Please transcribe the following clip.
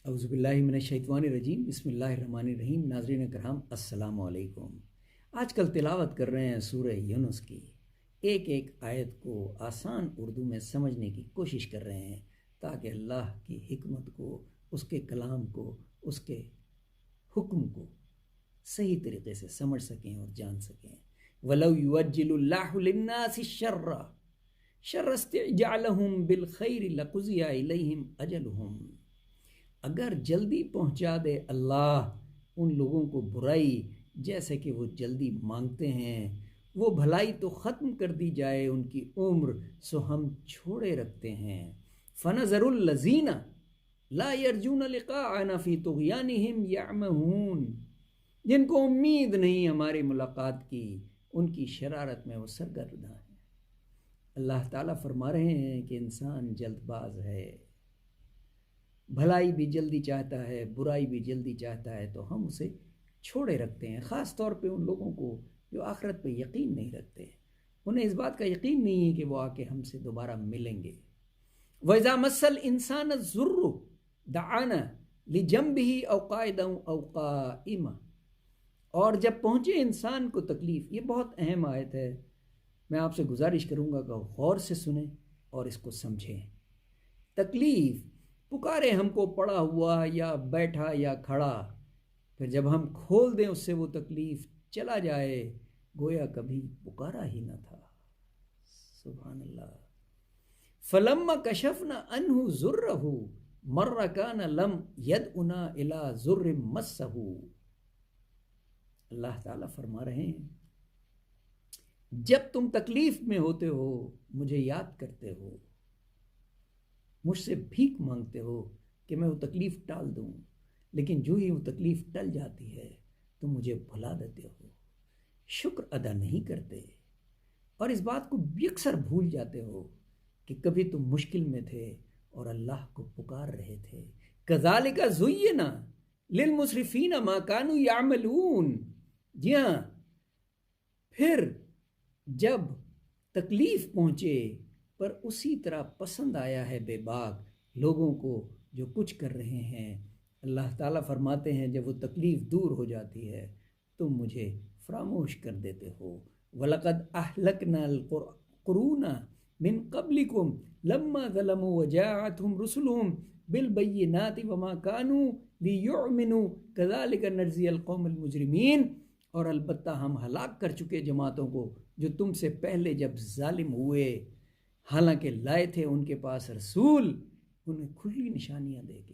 اعوذ باللہ من الشیطان الرجیم، بسم اللہ الرحمن الرحیم۔ ناظرین کرام السلام علیکم۔ آج کل تلاوت کر رہے ہیں سورہ یونس کی۔ ایک ایک آیت کو آسان اردو میں سمجھنے کی کوشش کر رہے ہیں تاکہ اللہ کی حکمت کو، اس کے کلام کو، اس کے حکم کو صحیح طریقے سے سمجھ سکیں اور جان سکیں۔ وَلَوْ يُوَجِّلُ اللَّهُ لِلنَّاسِ الشَّرَّ اسْتِعْجَالَهُمْ بِالْخَيْرِ لَقُضِيَ إِلَيْهِمْ أَجَلُهُمْ۔ اگر جلدی پہنچا دے اللہ ان لوگوں کو برائی جیسے کہ وہ جلدی مانگتے ہیں، وہ بھلائی تو ختم کر دی جائے ان کی عمر، سو ہم چھوڑے رکھتے ہیں۔ فَنَظَرُ الَّذِينَ لَا يَرْجُونَ لِقَاءَنَا فِي طُغْيَانِهِمْ يَعْمَهُونَ، جن کو امید نہیں ہماری ملاقات کی، ان کی شرارت میں وہ سرگرداں ہیں۔ اللہ تعالیٰ فرما رہے ہیں کہ انسان جلد باز ہے، بھلائی بھی جلدی چاہتا ہے، برائی بھی جلدی چاہتا ہے، تو ہم اسے چھوڑے رکھتے ہیں۔ خاص طور پہ ان لوگوں کو جو آخرت پہ یقین نہیں رکھتے، انہیں اس بات کا یقین نہیں ہے کہ وہ آ کے ہم سے دوبارہ ملیں گے۔ وَإِذَا مَسَّ الْإِنسَانَ الضُّرُّ دَعَانَا لِجَنبِهِ أَوْ قَاعِدًا أَوْ قَائِمًا، اور جب پہنچے انسان کو تکلیف، یہ بہت اہم آیت ہے، میں آپ سے گزارش کروں گا کہ غور سے سنیں اور اس کو سمجھیں۔ تکلیف پکارے ہم کو پڑا ہوا یا بیٹھا یا کھڑا، پھر جب ہم کھول دیں اس سے وہ تکلیف، چلا جائے گویا کبھی پکارا ہی نہ تھا۔ سبحان اللہ۔ فَلَمَّا كَشَفْنَا عَنْهُ ضُرَّهُ مَرَّ كَانَ لَمْ يَدْعُنَا إِلَىٰ ضُرٍّ مَسَّهُ۔ اللہ تعالیٰ فرما رہے ہیں جب تم تکلیف میں ہوتے ہو، مجھے یاد کرتے ہو، مجھ سے بھیک مانگتے ہو کہ میں وہ تکلیف ٹال دوں، لیکن جو ہی وہ تکلیف ٹل جاتی ہے تو مجھے بھلا دیتے ہو، شکر ادا نہیں کرتے، اور اس بات کو یکسر بھول جاتے ہو کہ کبھی تم مشکل میں تھے اور اللہ کو پکار رہے تھے۔ كَذَلِكَ زُيِّنَ لِلْمُسْرِفِينَ مَا كَانُوا يَعْمَلُونَ۔ جی ہاں، پھر جب تکلیف پہنچے پر اسی طرح پسند آیا ہے بے باک لوگوں کو جو کچھ کر رہے ہیں۔ اللہ تعالیٰ فرماتے ہیں جب وہ تکلیف دور ہو جاتی ہے تم مجھے فراموش کر دیتے ہو۔ وَلَقَدْ أَهْلَكْنَا الْقُرُونَ مِنْ قَبْلِكُمْ لَمَّا ظَلَمُوا وَجَاءَتْهُمْ رُسُلُهُمْ بِالْبَيِّنَاتِ وَمَا كَانُوا لِيُؤْمِنُوا كَذَلِكَ نَجْزِيَ الْقَوْمَ الْمُجْرِمِينَ، اور البتہ ہم ہلاک کر چکے جماعتوں کو جو تم سے پہلے جب ظالم ہوئے، حالانکہ لائے تھے ان کے پاس رسول انہیں کھلی نشانیاں دے کے۔